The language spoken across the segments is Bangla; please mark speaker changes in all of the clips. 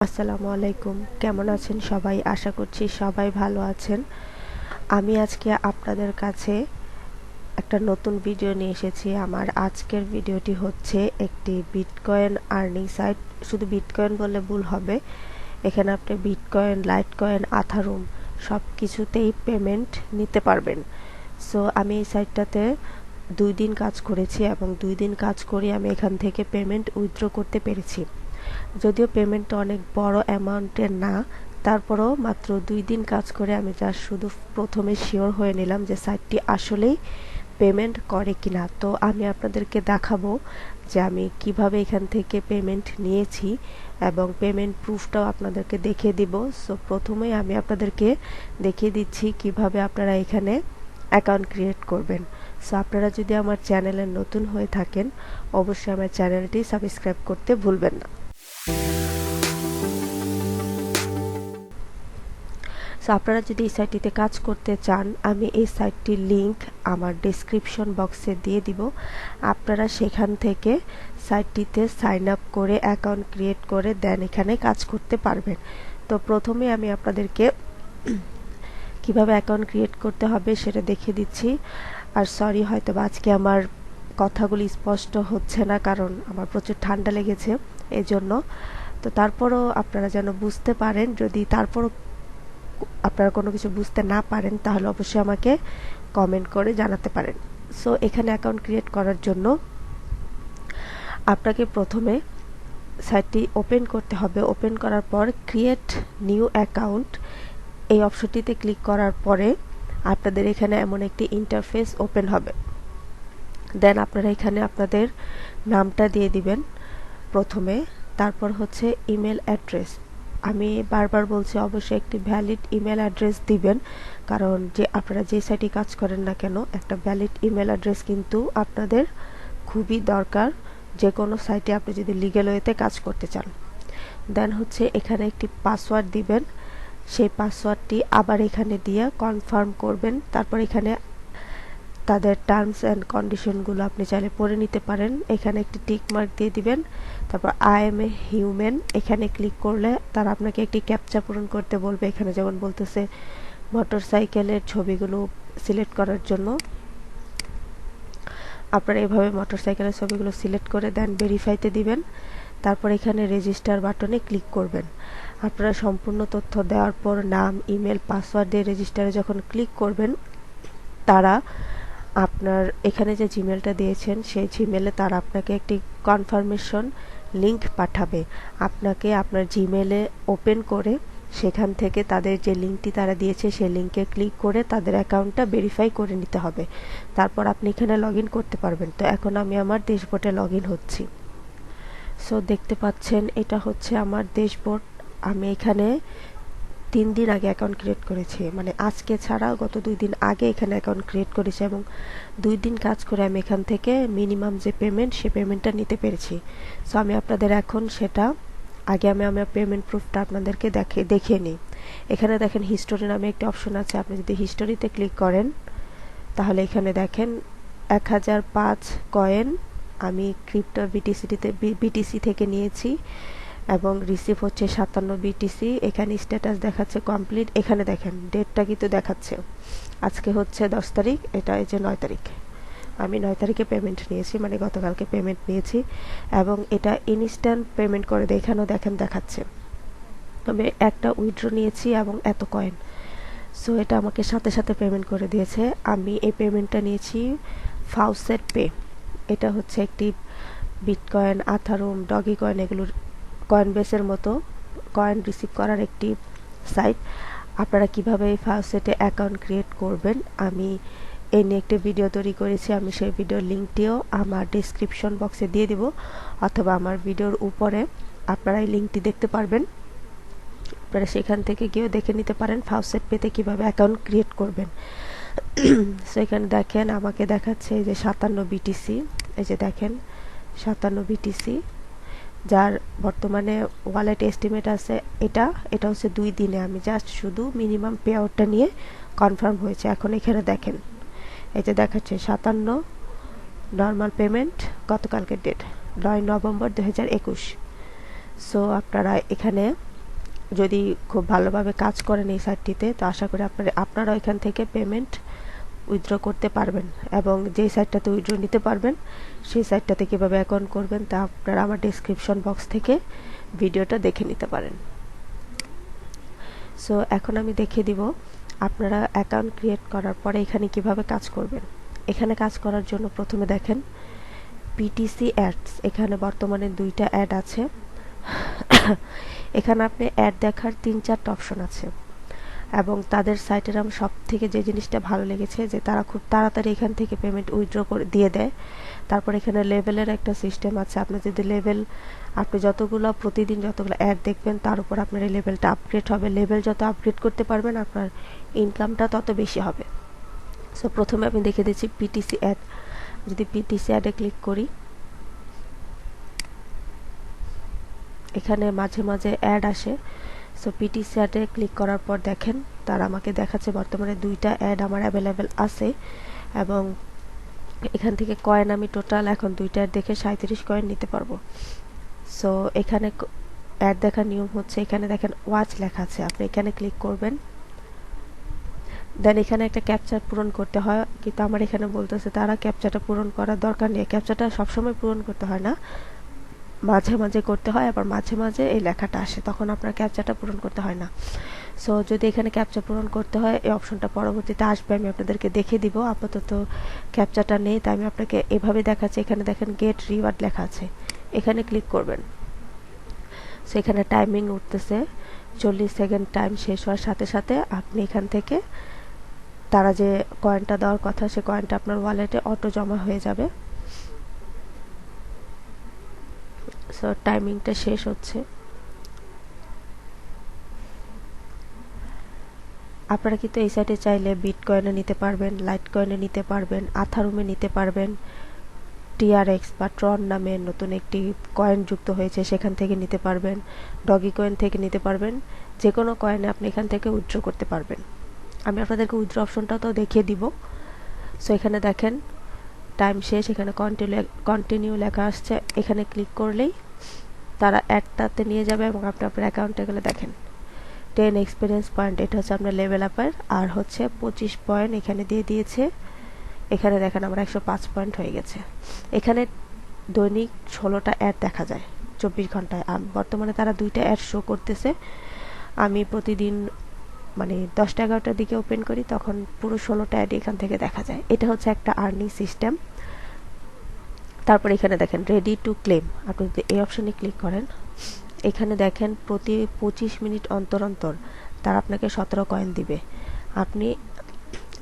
Speaker 1: আসসালামু আলাইকুম। কেমন আছেন সবাই? আশা করছি সবাই ভালো আছেন। আমি আজকে আপনাদের কাছে একটা নতুন ভিডিও নিয়ে এসেছি। আমার আজকের ভিডিওটি হচ্ছে একটি বিটকয়েন আর্নিং সাইট। শুধু বিটকয়েন বললে ভুল হবে। এখানে আপনি বিটকয়েন, লাইটকয়েন, আথারুম সব কিছুতেই পেমেন্ট নিতে পারবেন। সো আমি এই সাইটটাতে 2 দিন কাজ করেছি এবং 2 দিন কাজ করে আমি এখান থেকে পেমেন্ট উইথড্র করতে পেরেছি। যদিও পেমেন্টটা অনেক বড় অ্যামাউন্টের না, তারপরেও মাত্র 2 দিন কাজ করে আমি জাস্ট শুধু প্রথমে শিওর হয়ে নিলাম যে সাইটটি আসলেই পেমেন্ট করে কিনা। তো আমি আপনাদেরকে দেখাবো যে আমি কিভাবে এখান থেকে পেমেন্ট নিয়েছি এবং পেমেন্ট প্রুফটাও আপনাদেরকে দেখিয়ে দিব। সো প্রথমেই আমি আপনাদেরকে দেখিয়ে দিচ্ছি কিভাবে আপনারা এখানে অ্যাকাউন্ট ক্রিয়েট করবেন। সো আপনারা যদি আমার চ্যানেলে নতুন হয়ে থাকেন, অবশ্যই আমার চ্যানেলটি সাবস্ক্রাইব করতে ভুলবেন না। সো আপনারা যদি এই সাইটটিতে কাজ করতে চান, আমি এই সাইটটির লিংক আমার ডেসক্রিপশন বক্সে দিয়ে দিব। আপনারা সেখান থেকে সাইটটিতে সাইন আপ করে অ্যাকাউন্ট ক্রিয়েট করে দেন এখানে কাজ করতে পারবেন। তো প্রথমে আমি আপনাদেরকে কিভাবে অ্যাকাউন্ট ক্রিয়েট করতে হবে সেটা দেখিয়ে দিচ্ছি। আর সরি, হয়তো আজকে আমার কথাগুলি স্পষ্ট হচ্ছে না, কারণ আমার প্রচুর ঠান্ডা লেগেছে এজন্য। তো তারপরও আপনারা যেন বুঝতে পারেন, যদি তারপরও আপনারা কোনো কিছু বুঝতে না পারেন তাহলে অবশ্যই আমাকে কমেন্ট করে জানাতে পারেন। সো এখানে অ্যাকাউন্ট ক্রিয়েট করার জন্য আপনাকে প্রথমে সাইটটি ওপেন করতে হবে। ওপেন করার পর ক্রিয়েট নিউ অ্যাকাউন্ট এই অপশনটিতে ক্লিক করার পরে আপনাদের এখানে এমন একটি ইন্টারফেস ওপেন হবে। দেন আপনারা এখানে আপনাদের নামটা দিয়ে দিবেন প্রথমে, তারপর হচ্ছে ইমেল অ্যাড্রেস। আমি বারবার বলছি অবশ্যই একটি ভ্যালিড ইমেল অ্যাড্রেস দিবেন, কারণ যে আপনারা যে সাইটে কাজ করেন না কেন একটা ভ্যালিড ইমেল অ্যাড্রেস কিন্তু আপনাদের খুবই দরকার, যে কোনো সাইটে আপনি যদি লিগ্যাল ওয়েতে কাজ করতে চান। দেন হচ্ছে এখানে একটি পাসওয়ার্ড দিবেন, সেই পাসওয়ার্ডটি আবার এখানে দিয়ে কনফার্ম করবেন। তারপর এখানে তাদের টার্মস অ্যান্ড কন্ডিশনগুলো আপনি চাইলে পড়ে নিতে পারেন। এখানে একটি টিক মার্ক দিয়ে দিবেন। তারপর আই এম এ হিউম্যান এখানে ক্লিক করলে তারা আপনাকে একটি ক্যাপচা পূরণ করতে বলবে। এখানে যেমন বলতেছে মোটরসাইকেলের ছবিগুলো সিলেক্ট করার জন্য আপনারা এভাবে মোটরসাইকেলের ছবিগুলো সিলেক্ট করে দেন ভেরিফাইতে দিবেন। তারপর এখানে রেজিস্টার বাটনে ক্লিক করবেন। আপনারা সম্পূর্ণ তথ্য দেওয়ার পর নাম, ইমেল, পাসওয়ার্ড দিয়ে রেজিস্টারে যখন ক্লিক করবেন, তারা আপনার এখানে যে জিমেলটা দিয়েছেন সেই জিমেলে তারা আপনাকে একটি কনফার্মেশন লিংক পাঠাবে। আপনাকে আপনার জিমেলে ওপেন করে সেখান থেকে তাদের যে লিঙ্কটি তারা দিয়েছে সেই লিঙ্কে ক্লিক করে তাদের অ্যাকাউন্টটা ভেরিফাই করে নিতে হবে। তারপর আপনি এখানে লগ ইন করতে পারবেন। তো এখন আমি আমার ড্যাশবোর্ডে লগ ইন হচ্ছি। সো দেখতে পাচ্ছেন এটা হচ্ছে আমার ড্যাশবোর্ড। আমি এখানে 3 দিন আগে অ্যাকাউন্ট ক্রিয়েট করেছি, মানে আজকে ছাড়া গত 2 দিন আগে এখানে অ্যাকাউন্ট ক্রিয়েট করেছি এবং 2 দিন কাজ করে আমি এখান থেকে মিনিমাম যে পেমেন্ট সে পেমেন্টটা নিতে পেরেছি। সো আমি আপনাদের এখন সেটা আগে আমি আমার পেমেন্ট প্রুফটা আপনাদেরকে দেখিয়ে নিই। এখানে দেখেন হিস্টোরি নামে একটি অপশন আছে। আপনি যদি হিস্টোরিতে ক্লিক করেন তাহলে এখানে দেখেন 1005 কয়েন আমি ক্রিপ্টো বিটিসি থেকে নিয়েছি এবং রিসিভ হচ্ছে 57 বিটিসি। এখানে স্ট্যাটাস দেখাচ্ছে কমপ্লিট। এখানে দেখেন ডেটটা কিন্তু দেখাচ্ছে আজকে হচ্ছে 10 তারিখ, এটা এই যে 9 তারিখ। আমি 9 তারিখে পেমেন্ট নিয়েছি, মানে গতকালকে পেমেন্ট নিয়েছি এবং এটা ইনস্ট্যান্ট পেমেন্ট করে এখানেও দেখেন দেখাচ্ছে আমি একটা উইথড্র নিয়েছি এবং এত কয়েন। সো এটা আমাকে সাথে সাথে পেমেন্ট করে দিয়েছে। আমি এই পেমেন্টটা নিয়েছি ফাউসেট পে। এটা হচ্ছে একটি বিটকয়েন, আথারুম, ডগি কয়েন এগুলোর কয়েন বেসের মতো কয়েন রিসিভ করার একটি সাইট। আপনারা কিভাবে এই ফাউসেটে অ্যাকাউন্ট ক্রিয়েট করবেন আমি এই নিয়ে একটি ভিডিও তৈরি করেছি। আমি সেই ভিডিওর লিঙ্কটিও আমার ডেসক্রিপশন বক্সে দিয়ে দিব, অথবা আমার ভিডিওর উপরে আপনারা এই লিঙ্কটি দেখতে পারবেন। আপনারা সেখান থেকে গিয়েও দেখে নিতে পারেন ফাউসেট পেতে কিভাবে অ্যাকাউন্ট ক্রিয়েট করবেন। সো এখানে দেখেন আমাকে দেখাচ্ছে এই যে 57 বিটিসি, এই যে দেখেন 57 বিটিসি, যার বর্তমানে ওয়ালেট এস্টিমেট আছে এটা হচ্ছে 2 দিনে। আমি জাস্ট শুধু মিনিমাম পে আউটটা নিয়ে কনফার্ম হয়েছে। এখন এখানে দেখেন এই যে দেখাচ্ছে 57 নর্মাল পেমেন্ট, গতকালকের ডেট 9 নভেম্বর 2021। সো আপনারা এখানে যদি খুব ভালোভাবে কাজ করেন এই সাইটটিতে, তো আশা করি আপনারা এখান থেকে পেমেন্ট উইথড্র করতে পারবেন, এবং যেই সাইটটাতে উইথড্র নিতে পারবেন সেই সাইটটাতে কীভাবে অ্যাকাউন্ট করবেন তা আপনারা আমার ডেসক্রিপশন বক্স থেকে ভিডিওটা দেখে নিতে পারেন। সো এখন আমি দেখিয়ে দিব আপনারা অ্যাকাউন্ট ক্রিয়েট করার পরে এখানে কিভাবে কাজ করবেন। এখানে কাজ করার জন্য প্রথমে দেখেন পিটিসি অ্যাডস, এখানে বর্তমানে 2টা অ্যাড আছে। এখানে আপনি অ্যাড দেখার 3-4টা অপশন আছে, এবং তাদের সাইটের আমার সব থেকে যে জিনিসটা ভালো লেগেছে যে তারা খুব তাড়াতাড়ি এখান থেকে পেমেন্ট উইথড্র করে দিয়ে দেয়। তারপর এখানে লেভেলের একটা সিস্টেম আছে, আপনার যদি আপনি প্রতিদিন যতগুলো অ্যাড দেখবেন তার উপর আপনার এই লেভেলটা আপগ্রেড হবে। লেভেল যত আপগ্রেড করতে পারবেন আপনার ইনকামটা তত বেশি হবে। সো প্রথমে আমি দেখে দিচ্ছি পিটিসি অ্যাড। যদি পিটিসি অ্যাডে ক্লিক করি, এখানে মাঝে মাঝে অ্যাড আসে। সো পিটিসি অ্যাডে ক্লিক করার পর দেখেন তারা আমাকে দেখাচ্ছে বর্তমানে 2টা অ্যাড আমার অ্যাভেলেবেল আছে, এবং এখান থেকে কয়েন আমি টোটাল এখন 2টা অ্যাড দেখে 37 কয়েন নিতে পারবো। সো এখানে অ্যাড দেখার নিয়ম হচ্ছে, এখানে দেখেন ওয়াচ লেখা আছে, আপনি এখানে ক্লিক করবেন। দেন এখানে একটা ক্যাপচার পূরণ করতে হয়, কিন্তু আমার এখানে বলতেছে তারা ক্যাপচারটা পূরণ করার দরকার নেই। ক্যাপচারটা সবসময় পূরণ করতে হয় না, মাঝে মাঝে করতে হয়, আবার মাঝে মাঝে এই লেখাটা আসে, তখন আপনার ক্যাপচারটা পূরণ করতে হয় না। সো যদি এখানে ক্যাপচার পূরণ করতে হয় এই অপশনটা পরবর্তীতে আসবে, আমি আপনাদেরকে দেখে দিব। আপাতত ক্যাপচারটা নেই তাই আমি আপনাকে এভাবে দেখাচ্ছি। এখানে দেখেন গেট রিওয়ার্ড লেখা আছে, এখানে ক্লিক করবেন। সো এখানে টাইমিং উঠতেছে, 40 সেকেন্ড টাইম শেষ হওয়ার সাথে সাথে আপনি এখান থেকে তারা যে কয়েনটা দেওয়ার কথা সে কয়েনটা আপনার ওয়ালেটে অটো জমা হয়ে যাবে। সো টাইমিংটা শেষ হচ্ছে। আপনারা কিন্তু এই সাইটে চাইলে বিটকয়েনে নিতে পারবেন, লাইট কয়েনে নিতে পারবেন, আথারুমে নিতে পারবেন, টিআরএক্স বা ট্রন নামে নতুন একটি কয়েন যুক্ত হয়েছে সেখান থেকে নিতে পারবেন, ডগি কয়েন থেকে নিতে পারবেন। যে কোনো কয়েনে আপনি এখান থেকে উইথড্র করতে পারবেন। আমি আপনাদেরকে উইথড্র অপশনটাও তো দেখিয়ে দিব। সো এখানে দেখেন টাইম শেষ, এখানে কন্টিনিউ লেখা আসছে, এখানে ক্লিক করলেই তারা অ্যাডটাতে নিয়ে যাবে এবং আপনি আপনার অ্যাকাউন্টে গেলে দেখেন 10 এক্সপিরিয়েন্স পয়েন্ট, এটা হচ্ছে আপনার লেভেল আপের, আর হচ্ছে 25 পয়েন্ট এখানে দিয়ে দিয়েছে। এখানে দেখেন আমার 105 পয়েন্ট হয়ে গেছে। এখানে দৈনিক 16টা অ্যাড দেখা যায় 24 ঘন্টায়। বর্তমানে তারা 2টা অ্যাড শো করতেছে। আমি প্রতিদিন মানে 10টা-11টার দিকে ওপেন করি, তখন পুরো 16টা অ্যাড এখান থেকে দেখা যায়। এটা হচ্ছে একটা আর্নিং সিস্টেম। তারপর এখানে দেখেন রেডি টু ক্লেম, আপনি যদি এই অপশনে ক্লিক করেন, এখানে দেখেন প্রতি 25 মিনিট অন্তর অন্তর তারা আপনাকে 17 কয়েন দিবে। আপনি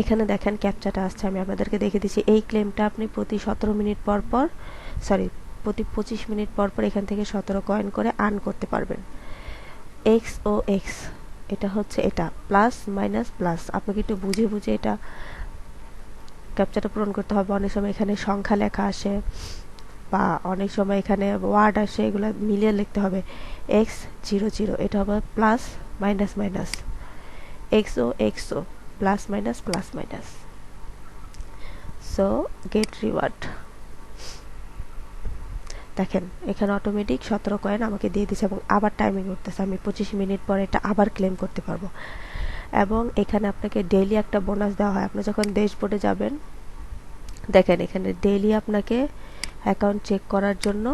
Speaker 1: এখানে দেখেন ক্যাপচাটা আসছে, আমি আপনাদেরকে দেখে দিচ্ছি। এই ক্লেমটা আপনি প্রতি 17 মিনিট পর পর প্রতি 25 মিনিট পর পর এখান থেকে 17 কয়েন করে আর্ন করতে পারবেন। এক্স ও এক্স, এটা হচ্ছে এটা প্লাস মাইনাস প্লাস, আপনাকে একটু বুঝে বুঝে এটা ক্যাপচাটা পূরণ করতে হবে। অনেক সময় এখানে সংখ্যা লেখা আসে বা অনেক সময় এখানে ওয়ার্ড আসে, এগুলো মিলিয়ে লিখতে হবে। x00 এটা হবে plus minus minus, xo plus minus plus minus. So get reward, দেখেন এখানে অটোমেটিক 17 কয়েন আমাকে দিয়ে দিচ্ছে এবং আবার টাইমিং উঠতেছে। আমি 25 মিনিট পরে এটা আবার ক্লেম করতে পারবো। এবং এখানে আপনাকে ডেইলি একটা বোনাস দেওয়া হয়। আপনি যখন ড্যাশবোর্ডে যাবেন দেখেন এখানে ডেইলি আপনাকে অ্যাকাউন্ট চেক করার জন্য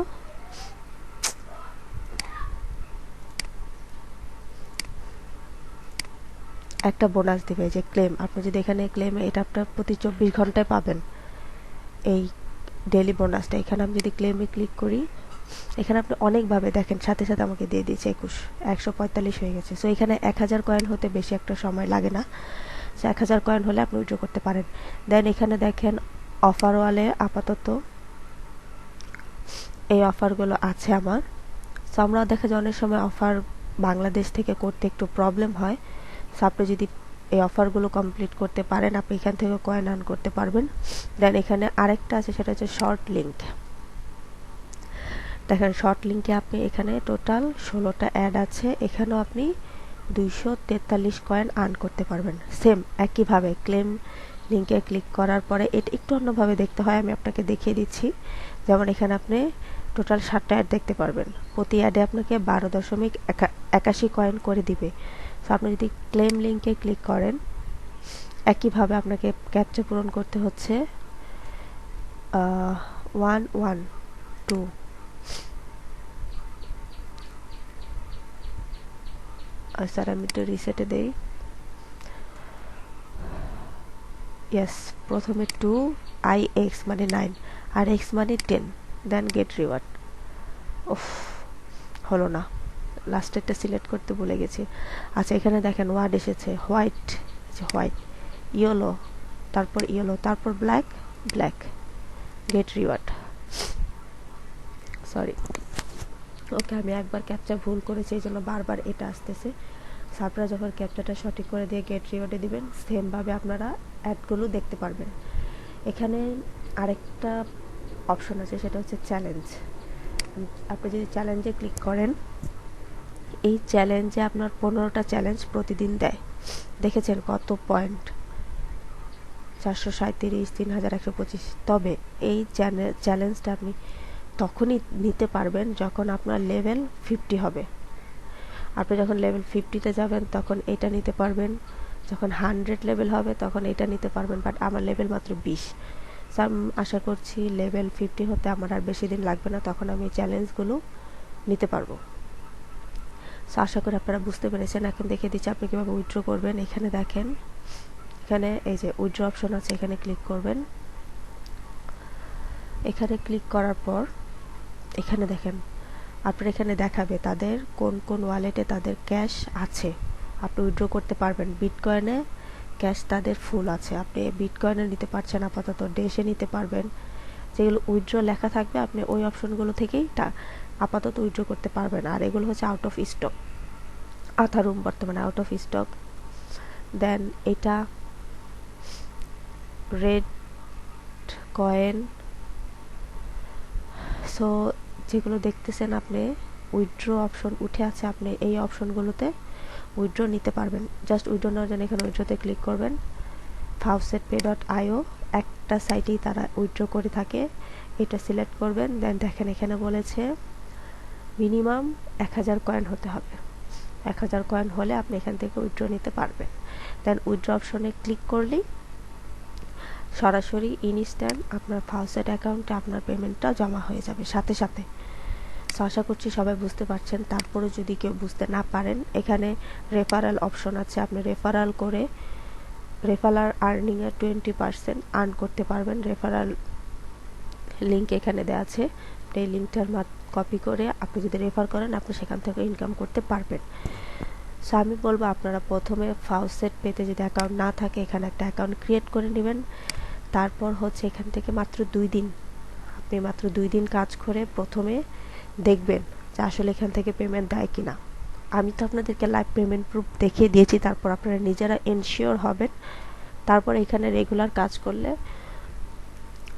Speaker 1: একটা বোনাস দিবে, যে ক্লেম। আপনি যদি এখানে ক্লেমে এটা আপনার প্রতি 24 ঘন্টায় পাবেন এই ডেইলি বোনাসটা। এখানে আমি যদি ক্লেমে ক্লিক করি, এখানে আপনি অনেকভাবে দেখেন সাথে সাথে আমাকে দিয়ে দিয়েছে 145 হয়ে গেছে। সো এখানে 1000 কয়েন হতে বেশি একটা সময় লাগে না। সো 1000 কয়েন হলে আপনি উইথড্র করতে পারেন। দেন এখানে দেখেন অফার ওয়ালে আপাতত এই অফারগুলো আছে আমার। সো আমরা দেখা যায় অনেক সময় অফার বাংলাদেশ থেকে করতে একটু প্রবলেম হয়। সো আপনি যদি এই অফারগুলো কমপ্লিট করতে পারেন আপনি এখান থেকে কয়েন আর্ন করতে পারবেন। দেন এখানে আরেকটা আছে, সেটা হচ্ছে শর্ট লিঙ্ক। দেখেন শর্ট লিঙ্কে আপনি এখানে টোটাল 16টা অ্যাড আছে, এখানেও আপনি 243 কয়েন আর্ন করতে পারবেন। সেম একইভাবে ক্লেম লিঙ্কে ক্লিক করার পরে এটা একটু অন্যভাবে দেখতে হয়, আমি আপনাকে দেখিয়ে দিচ্ছি। যেমন এখানে আপনি টোটাল 7টা অ্যাড দেখতে পারবেন। প্রতি অ্যাডে আপনাকে 12.81 কয়েন করে দিবে। সো আপনি যদি ক্লেম লিঙ্কে ক্লিক করেন, একইভাবে আপনাকে ক্যাপচা পূরণ করতে হচ্ছে 112। স্যার আমি একটু রিসেটে দেই। ইয়েস, প্রথমে 2 IX মানে 9 আর X মানে 10, দেন গেট রিওয়ার্ড। উফ, হলো না, লাস্টেরটা সিলেক্ট করতে ভুলে গেছি। আচ্ছা, এখানে দেখেন ওয়ার্ড এসেছে হোয়াইট, হোয়াইট, ইয়েলো, তারপর ইয়েলো, তারপর black, black, get reward. Sorry, okay, আমি একবার ক্যাপচা ভুল করেছি, এই জন্য বারবার এটা আসতেছে। আপনারা যখন ক্যাপচাটা সঠিক করে দিয়ে গেট রিওয়ার্ডে দিবেন, সেমভাবে আপনারা অ্যাডগুলো দেখতে পারবেন। এখানে আরেকটা অপশন আছে, সেটা হচ্ছে চ্যালেঞ্জ। আপনি যদি চ্যালেঞ্জে ক্লিক করেন, এই চ্যালেঞ্জে আপনার 15টা চ্যালেঞ্জ প্রতিদিন দেয়। দেখেছেন কত পয়েন্ট, 437, 3125। তবে এই চ্যালেঞ্জটা আপনি তখনই নিতে পারবেন যখন আপনার লেভেল 50 হবে। আপনি যখন লেভেল 50-তে যাবেন তখন এটা নিতে পারবেন, যখন 100 লেভেল হবে তখন এটা নিতে পারবেন। বাট আমার লেভেল মাত্র 20, সো আমি আশা করছি লেভেল 50 হতে আমার আর বেশি দিন লাগবে না, তখন আমি চ্যালেঞ্জগুলো নিতে পারবো। সো আশা করি আপনারা বুঝতে পেরেছেন। এখন দেখিয়ে দিচ্ছি আপনি কীভাবে উইথড্র করবেন। এখানে দেখেন, এখানে এই যে উইথড্র অপশন আছে, এখানে ক্লিক করবেন। এখানে ক্লিক করার পর এখানে দেখেন, আপনার এখানে দেখাবে তাদের কোন কোন ওয়ালেটে তাদের ক্যাশ আছে, আপনি উইথড্র করতে পারবেন। বিটকয়েনে ক্যাশ তাদের ফুল আছে, আপনি বিটকয়েনে নিতে পারছেন আপাতত, ডেশে নিতে পারবেন। যেগুলো উইথড্র লেখা থাকবে আপনি ওই অপশনগুলো থেকেই আপাতত উইথড্র করতে পারবেন। আর এগুলো হচ্ছে আউট অফ স্টক, আথারুম বর্তমানে আউট অফ স্টক। দেন এটা রেড কয়েন। সো যেগুলো দেখতেছেন আপনি উইথড্র অপশন উঠে আছে, আপনি এই অপশনগুলোতে উইথড্র নিতে পারবেন। জাস্ট উইথড্র নেওয়ার জন্য এখানে উইথড্রতে ক্লিক করবেন। faucetpay.io একটা সাইটেই তারা উইথড্র করে থাকে, এটা সিলেক্ট করবেন। দেন দেখেন এখানে বলেছে মিনিমাম 1000 কয়েন হতে হবে। 1000 কয়েন হলে আপনি এখান থেকে উইথড্র নিতে পারবেন। দেন উইথড্র অপশনে ক্লিক করলেই সরাসরি ইনস্ট্যান্ট আপনার ফাউসেট অ্যাকাউন্টে আপনার পেমেন্টটা জমা হয়ে যাবে সাথে সাথে। সো আশা করছি সবাই বুঝতে পারছেন। তারপরে যদি কেউ বুঝতে না পারেন, এখানে রেফারেল অপশন আছে, আপনি রেফারাল করে রেফারাল আর্নিংয়ে 20% আর্ন করতে পারবেন। রেফারাল লিঙ্ক এখানে দেওয়া আছে, এই লিঙ্কটার কপি করে আপনি যদি রেফার করেন আপনি সেখান থেকে ইনকাম করতে পারবেন। সো আমি বলবো আপনারা প্রথমে ফাউসেট পেতে যদি অ্যাকাউন্ট না থাকে এখানে একটা অ্যাকাউন্ট ক্রিয়েট করে নেবেন। তারপর হচ্ছে এখান থেকে মাত্র 2 দিন, আপনি মাত্র 2 দিন কাজ করে প্রথমে দেখবেন যে আসলে এখান থেকে পেমেন্ট দেয় কিনা। আমি তো আপনাদেরকে লাইভ পেমেন্ট প্রুফ দেখিয়ে দিয়েছি, তারপর আপনারা নিজেরা এনশিওর হবেন। তারপর এখানে রেগুলার কাজ করলে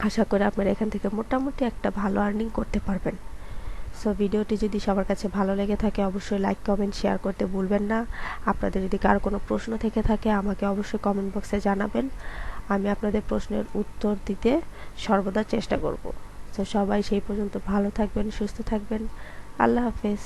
Speaker 1: আশা করি আপনারা এখান থেকে মোটামুটি একটা ভালো আর্নিং করতে পারবেন। সো ভিডিওটি যদি সবার কাছে ভালো লেগে থাকে অবশ্যই লাইক, কমেন্ট, শেয়ার করতে ভুলবেন না। আপনাদের যদি কারো কোনো প্রশ্ন থেকে থাকে আমাকে অবশ্যই কমেন্ট বক্সে জানাবেন, আমি আপনাদের প্রশ্নের উত্তর দিতে সর্বদা চেষ্টা করব। তো সবাই সেই পর্যন্ত ভালো থাকবেন, সুস্থ থাকবেন। আল্লাহ হাফেজ।